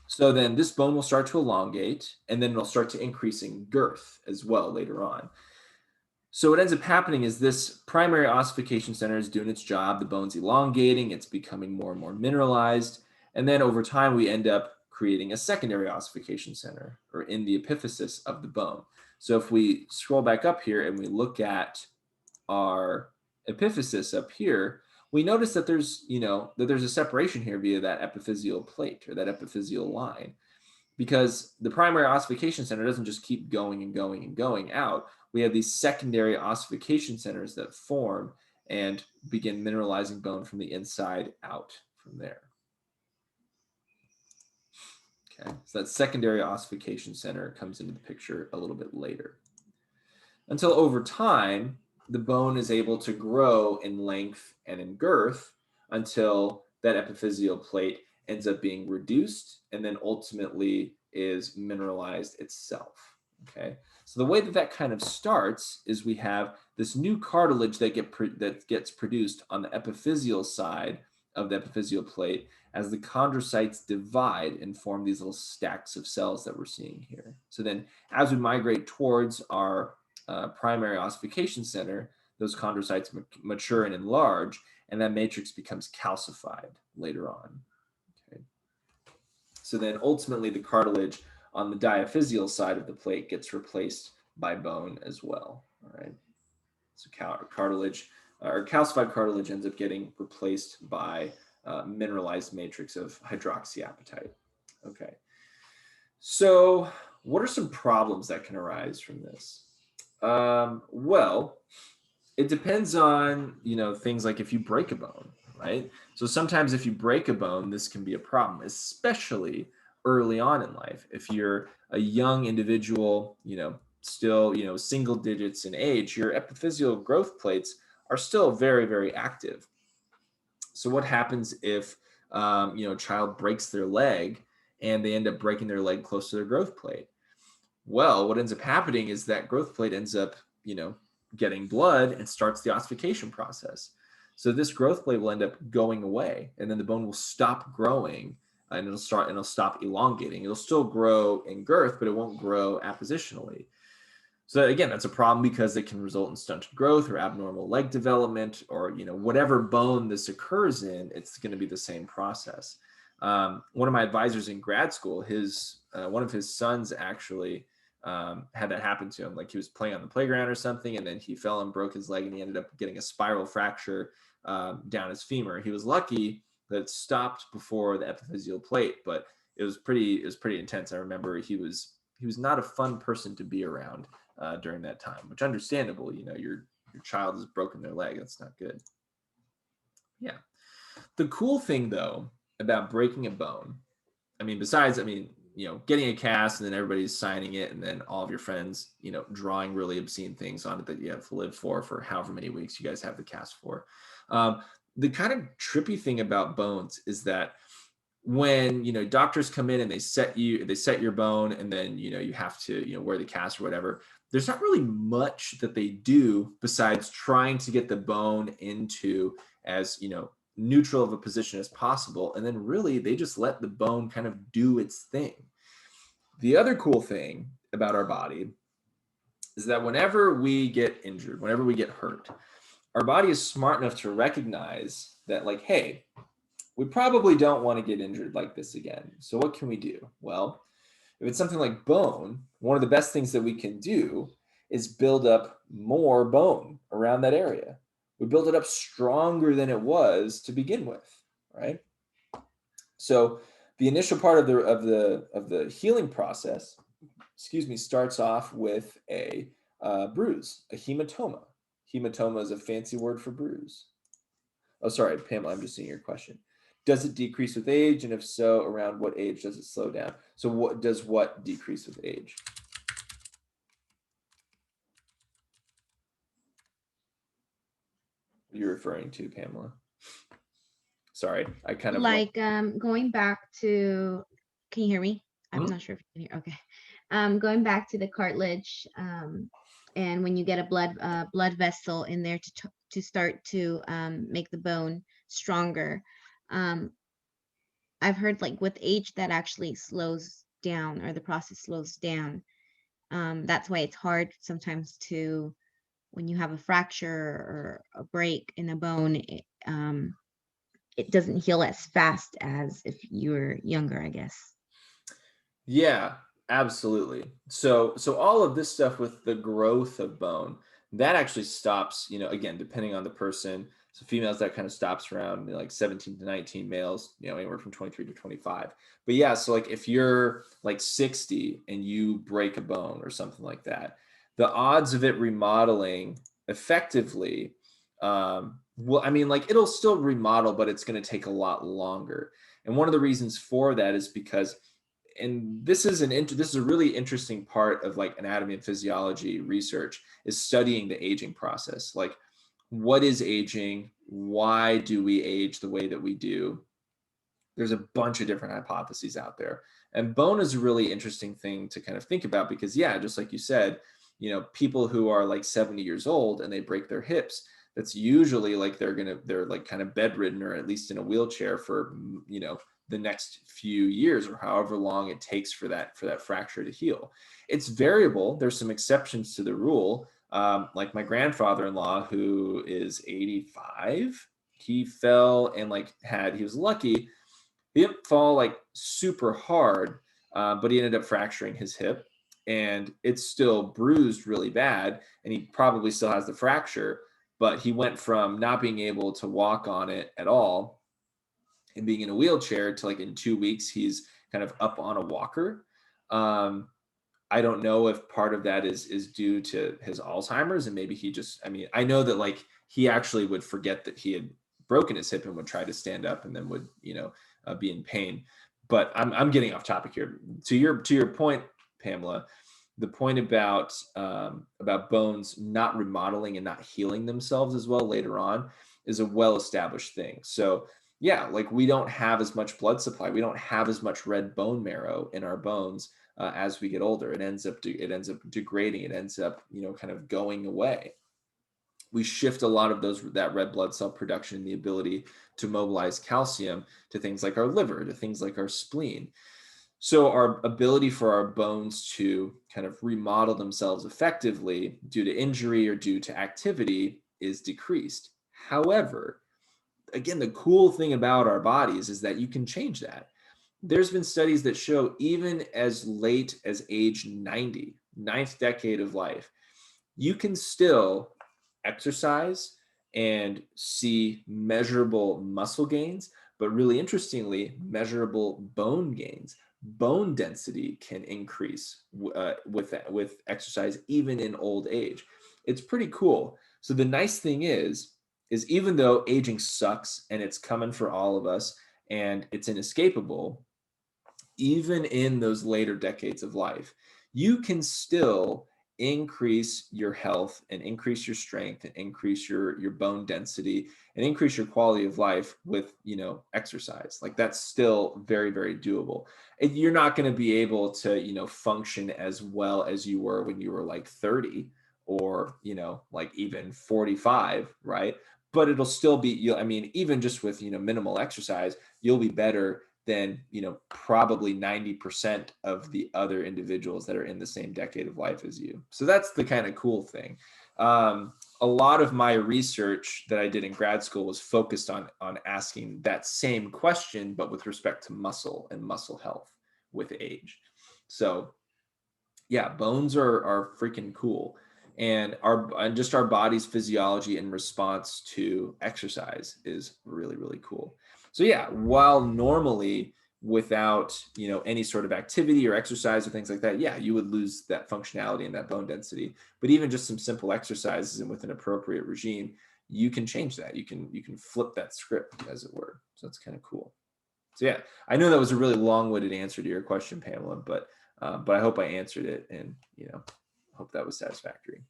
So then this bone will start to elongate, and then it'll start to increase in girth as well later on. So what ends up happening is this primary ossification center is doing its job. The bone's elongating, it's becoming more and more mineralized. And then over time, we end up creating a secondary ossification center, or in the epiphysis of the bone. So if we scroll back up here and we look at our epiphysis up here, we notice that there's a separation here via that epiphyseal plate or that epiphyseal line, because the primary ossification center doesn't just keep going and going and going out. We have these secondary ossification centers that form and begin mineralizing bone from the inside out from there. Okay, so that secondary ossification center comes into the picture a little bit later. Until over time, the bone is able to grow in length and in girth until that epiphyseal plate ends up being reduced and then ultimately is mineralized itself. Okay, so the way that kind of starts is we have this new cartilage that gets produced on the epiphyseal side of the epiphyseal plate as the chondrocytes divide and form these little stacks of cells that we're seeing here. So then as we migrate towards our primary ossification center, those chondrocytes mature and enlarge, and that matrix becomes calcified later on. Okay. So then ultimately the cartilage on the diaphyseal side of the plate gets replaced by bone as well. All right. So cartilage or calcified cartilage ends up getting replaced by mineralized matrix of hydroxyapatite. Okay. So what are some problems that can arise from this? Well, it depends on, things like if you break a bone, right? So sometimes if you break a bone, this can be a problem, especially early on in life. If you're a young individual, still, you know, single digits in age, your epiphyseal growth plates are still very, very active. So what happens if, you know, a child breaks their leg and they end up breaking their leg close to their growth plate? Well, what ends up happening is that growth plate ends up, you know, getting blood and starts the ossification process. So this growth plate will end up going away, and then the bone will stop growing, and it'll stop elongating. It'll still grow in girth, but it won't grow appositionally. So again, that's a problem because it can result in stunted growth or abnormal leg development, or, you know, whatever bone this occurs in, it's going to be the same process. One of my advisors in grad school, one of his sons actually had that happen to him. Like, he was playing on the playground or something, and then he fell and broke his leg, and he ended up getting a spiral fracture down his femur. He was lucky that it stopped before the epiphyseal plate, but it was pretty intense. I remember he was not a fun person to be around during that time, which understandable. You know, your child has broken their leg. That's not good. Yeah. The cool thing though about breaking a bone, I mean, besides, I mean, you know, getting a cast and then everybody's signing it, and then all of your friends, you know, drawing really obscene things on it that you have to live for however many weeks you guys have the cast for. The kind of trippy thing about bones is that when, you know, doctors come in and they set your bone, and then, you know, you have to, you know, wear the cast or whatever, there's not really much that they do besides trying to get the bone into as, you know, neutral of a position as possible, and then really they just let the bone kind of do its thing. The other cool thing about our body is that whenever we get injured, whenever we get hurt, our body is smart enough to recognize that, like, hey, we probably don't want to get injured like this again. So what can we do? Well, if it's something like bone, one of the best things that we can do is build up more bone around that area. We build it up stronger than it was to begin with, right? So the initial part of the healing process, excuse me, starts off with a bruise, a hematoma. Hematoma is a fancy word for bruise. Oh, sorry, Pamela, I'm just seeing your question. Does it decrease with age? And if so, around what age does it slow down? So what decrease with age? What are you referring to, Pamela? Sorry, I kind of like going back to, can you hear me? I'm Mhm. not sure if you can hear. Okay. Going back to the cartilage, and when you get a blood vessel in there to start to make the bone stronger. I've heard like with age that actually slows down, or the process slows down. That's why it's hard sometimes to, when you have a fracture or a break in a bone, it doesn't heal as fast as if you were younger, I guess. Yeah, absolutely. So all of this stuff with the growth of bone, that actually stops, you know, again, depending on the person. So females, that kind of stops around, you know, like 17 to 19, males, you know, anywhere from 23 to 25. But yeah, so like if you're like 60 and you break a bone or something like that, the odds of it remodeling effectively, well, I mean, like, it'll still remodel, but it's going to take a lot longer. And one of the reasons for that is because, and this is a really interesting part of like anatomy and physiology research, is studying the aging process. Like, what is aging? Why do we age the way that we do? There's a bunch of different hypotheses out there, and bone is a really interesting thing to kind of think about, because yeah, just like you said, you know, people who are like 70 years old and they break their hips, that's usually like they're like kind of bedridden, or at least in a wheelchair for, you know, the next few years, or however long it takes for that fracture to heal. It's variable. There's some exceptions to the rule. Like my grandfather-in-law, who is 85, he fell and like he was lucky. He didn't fall like super hard, but he ended up fracturing his hip, and it's still bruised really bad, and he probably still has the fracture, but he went from not being able to walk on it at all and being in a wheelchair to, like, in 2 weeks he's kind of up on a walker. um, I don't know if part of that is due to his Alzheimer's, and maybe he just, I mean, I know that like he actually would forget that he had broken his hip and would try to stand up and then would, you know, be in pain. But I'm getting off topic here. To your point, Pamela, the point about bones not remodeling and not healing themselves as well later on is a well-established thing. So yeah, like we don't have as much blood supply. We don't have as much red bone marrow in our bones as we get older. It ends up degrading. It ends up, kind of going away. We shift a lot of that red blood cell production and the ability to mobilize calcium to things like our liver, to things like our spleen. So our ability for our bones to kind of remodel themselves effectively due to injury or due to activity is decreased. However, again, the cool thing about our bodies is that you can change that. There's been studies that show even as late as age 90, ninth decade of life, you can still exercise and see measurable muscle gains, but really interestingly, measurable bone gains. Bone density can increase with exercise even in old age. It's pretty cool. So the nice thing is even though aging sucks and it's coming for all of us and it's inescapable, even in those later decades of life, you can still increase your health and increase your strength and increase your bone density and increase your quality of life with exercise. Like that's still very, very doable. And you're not going to be able to function as well as you were when you were like 30 or like even 45, right? But it'll still be, I mean, even just with minimal exercise, you'll be better than probably 90% of the other individuals that are in the same decade of life as you. So that's the kind of cool thing. A lot of my research that I did in grad school was focused on asking that same question, but with respect to muscle and muscle health with age. So yeah, bones are freaking cool. And just our body's physiology in response to exercise is really, really cool. So yeah, while normally without any sort of activity or exercise or things like that, yeah, you would lose that functionality and that bone density. But even just some simple exercises and with an appropriate regime, you can change that. You can flip that script, as it were. So that's kind of cool. So yeah, I know that was a really long-winded answer to your question, Pamela, but I hope I answered it, and hope that was satisfactory.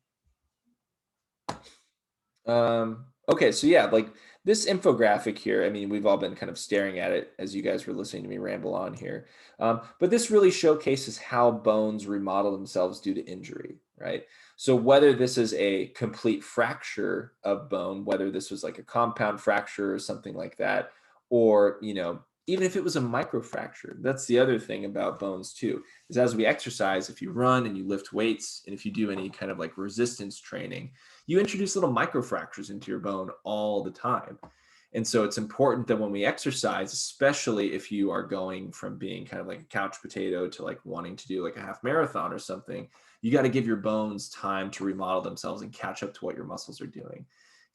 Okay, so yeah, like this infographic here, I mean, we've all been kind of staring at it as you guys were listening to me ramble on here. But this really showcases how bones remodel themselves due to injury, right? So whether this is a complete fracture of bone, whether this was like a compound fracture or something like that, or, even if it was a microfracture, that's the other thing about bones too, is as we exercise, if you run and you lift weights, and if you do any kind of like resistance training, you introduce little microfractures into your bone all the time. And so it's important that when we exercise, especially if you are going from being kind of like a couch potato to like wanting to do like a half marathon or something, you got to give your bones time to remodel themselves and catch up to what your muscles are doing.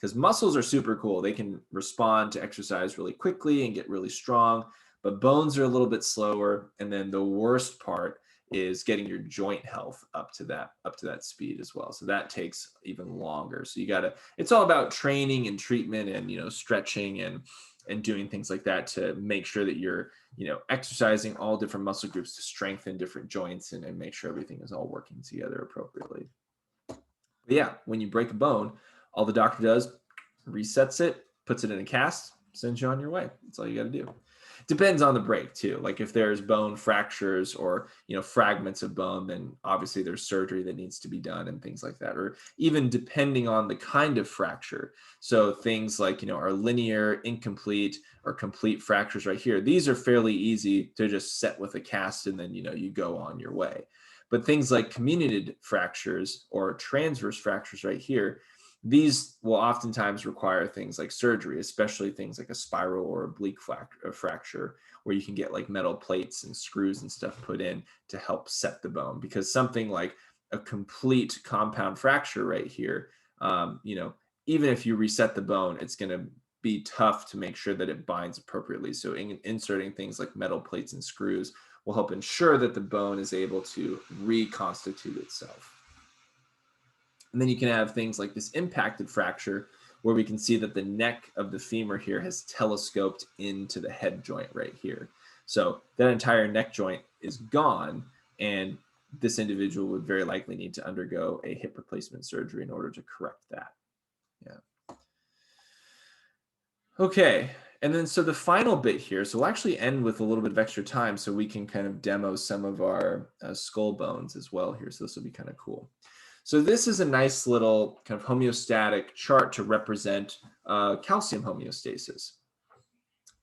Because muscles are super cool. They can respond to exercise really quickly and get really strong, but bones are a little bit slower. And then the worst part is getting your joint health up to that speed as well. So that takes even longer. So it's all about training and treatment and stretching and doing things like that to make sure that you're exercising all different muscle groups to strengthen different joints and make sure everything is all working together appropriately. But yeah, when you break a bone, all the doctor does, resets it, puts it in a cast, sends you on your way. That's all you got to do. Depends on the break too. Like if there's bone fractures or fragments of bone, then obviously there's surgery that needs to be done and things like that. Or even depending on the kind of fracture. So things like our linear, incomplete, or complete fractures right here. These are fairly easy to just set with a cast and then you go on your way. But things like comminuted fractures or transverse fractures right here, these will oftentimes require things like surgery, especially things like a spiral or oblique fracture, where you can get like metal plates and screws and stuff put in to help set the bone. Because something like a complete compound fracture right here, even if you reset the bone, it's going to be tough to make sure that it binds appropriately. So inserting things like metal plates and screws will help ensure that the bone is able to reconstitute itself. And then you can have things like this impacted fracture, where we can see that the neck of the femur here has telescoped into the head joint right here. So that entire neck joint is gone, and this individual would very likely need to undergo a hip replacement surgery in order to correct that. Yeah. Okay, and then so the final bit here, so we'll actually end with a little bit of extra time so we can kind of demo some of our skull bones as well here. So this will be kind of cool. So this is a nice little kind of homeostatic chart to represent calcium homeostasis.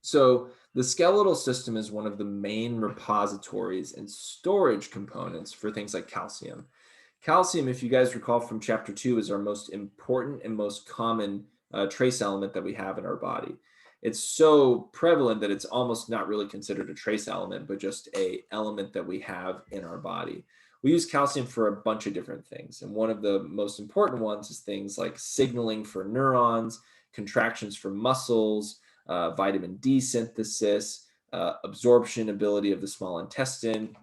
So the skeletal system is one of the main repositories and storage components for things like calcium. Calcium, if you guys recall from chapter 2, is our most important and most common trace element that we have in our body. It's so prevalent that it's almost not really considered a trace element, but just an element that we have in our body. We use calcium for a bunch of different things. And one of the most important ones is things like signaling for neurons, contractions for muscles, vitamin D synthesis, absorption ability of the small intestine.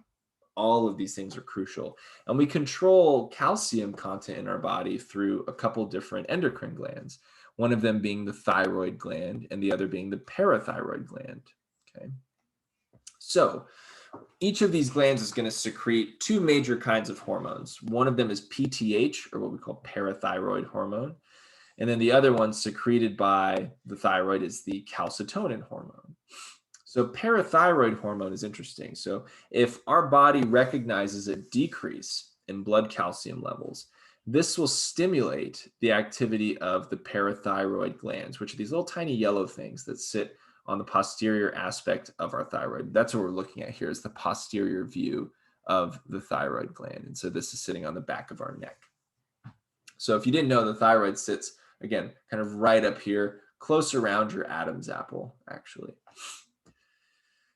All of these things are crucial. And we control calcium content in our body through a couple different endocrine glands, one of them being the thyroid gland and the other being the parathyroid gland. Okay. So each of these glands is going to secrete two major kinds of hormones. One of them is PTH, or what we call parathyroid hormone. And then the other one secreted by the thyroid is the calcitonin hormone. So parathyroid hormone is interesting. So if our body recognizes a decrease in blood calcium levels, this will stimulate the activity of the parathyroid glands, which are these little tiny yellow things that sit on the posterior aspect of our thyroid. That's what we're looking at here, is the posterior view of the thyroid gland. And so this is sitting on the back of our neck. So if you didn't know, the thyroid sits, again, kind of right up here, close around your Adam's apple, actually.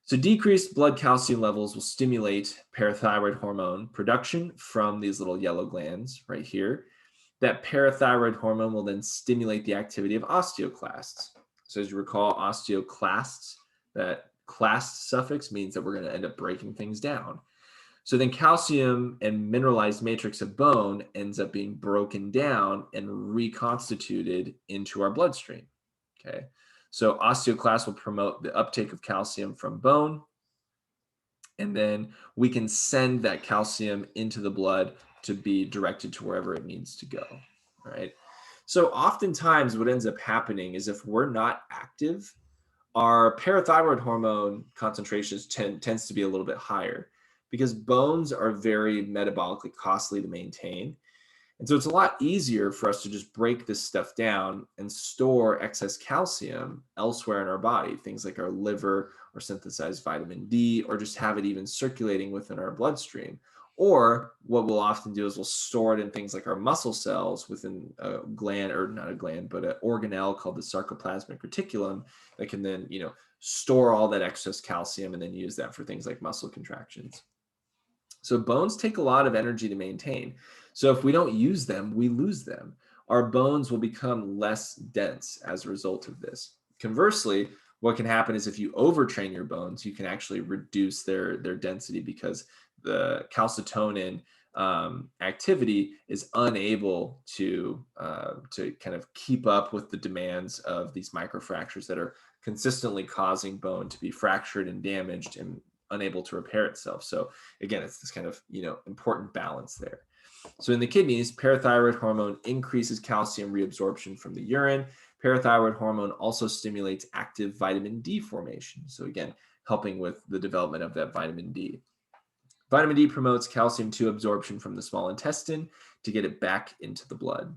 So decreased blood calcium levels will stimulate parathyroid hormone production from these little yellow glands right here. That parathyroid hormone will then stimulate the activity of osteoclasts. So as you recall, osteoclasts, that clast suffix means that we're going to end up breaking things down. So then calcium and mineralized matrix of bone ends up being broken down and reconstituted into our bloodstream. Okay. So osteoclasts will promote the uptake of calcium from bone, and then we can send that calcium into the blood to be directed to wherever it needs to go, right? So oftentimes what ends up happening is if we're not active, our parathyroid hormone concentrations tends to be a little bit higher because bones are very metabolically costly to maintain. And so it's a lot easier for us to just break this stuff down and store excess calcium elsewhere in our body, things like our liver or synthesized vitamin D, or just have it even circulating within our bloodstream. Or what we'll often do is we'll store it in things like our muscle cells within a gland, or not a gland, but an organelle called the sarcoplasmic reticulum that can then, store all that excess calcium and then use that for things like muscle contractions. So bones take a lot of energy to maintain. So if we don't use them, we lose them. Our bones will become less dense as a result of this. Conversely, what can happen is if you overtrain your bones, you can actually reduce their density because the calcitonin activity is unable to kind of keep up with the demands of these microfractures that are consistently causing bone to be fractured and damaged and unable to repair itself. So again, it's this kind of important balance there. So in the kidneys, parathyroid hormone increases calcium reabsorption from the urine. Parathyroid hormone also stimulates active vitamin D formation. So again, helping with the development of that vitamin D. Vitamin D promotes calcium 2 absorption from the small intestine to get it back into the blood.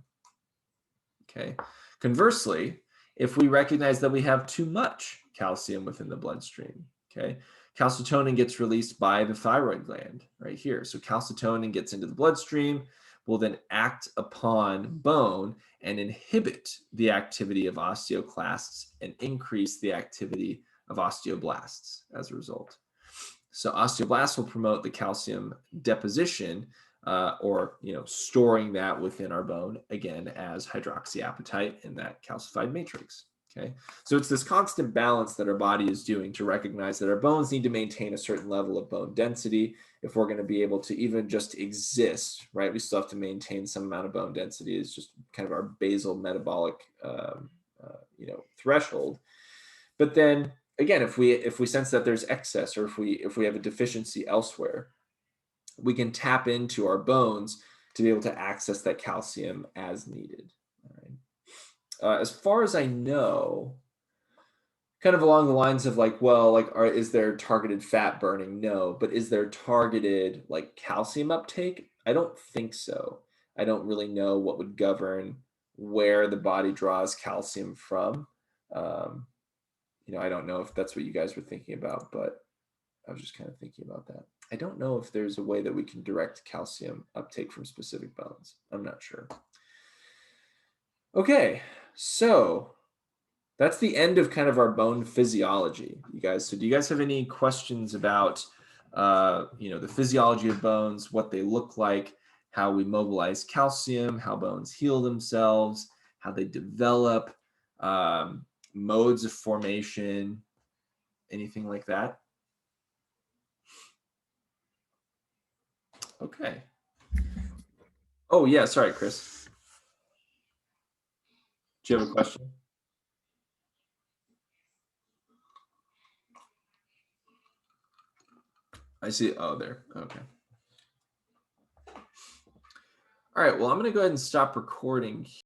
Okay. Conversely, if we recognize that we have too much calcium within the bloodstream, okay, calcitonin gets released by the thyroid gland right here. So calcitonin gets into the bloodstream, will then act upon bone and inhibit the activity of osteoclasts and increase the activity of osteoblasts as a result. So osteoblasts will promote the calcium deposition or storing that within our bone, again, as hydroxyapatite in that calcified matrix. Okay, so it's this constant balance that our body is doing to recognize that our bones need to maintain a certain level of bone density if we're going to be able to even just exist, right? We still have to maintain some amount of bone density. It's just kind of our basal metabolic, threshold. But then again, if we sense that there's excess, or if we have a deficiency elsewhere, we can tap into our bones to be able to access that calcium as needed. All right. As far as I know, kind of along the lines of like, well, like, is there targeted fat burning? No, but is there targeted like calcium uptake? I don't think so. I don't really know what would govern where the body draws calcium from. I don't know if that's what you guys were thinking about, but I was just kind of thinking about that. I don't know if there's a way that we can direct calcium uptake from specific bones. I'm not sure. Okay, so that's the end of kind of our bone physiology, you guys. So do you guys have any questions about, the physiology of bones, what they look like, how we mobilize calcium, how bones heal themselves, how they develop, modes of formation, anything like that? Okay. Oh, yeah, sorry, Chris. Do you have a question? I see. Oh, there. Okay. All right. Well, I'm going to go ahead and stop recording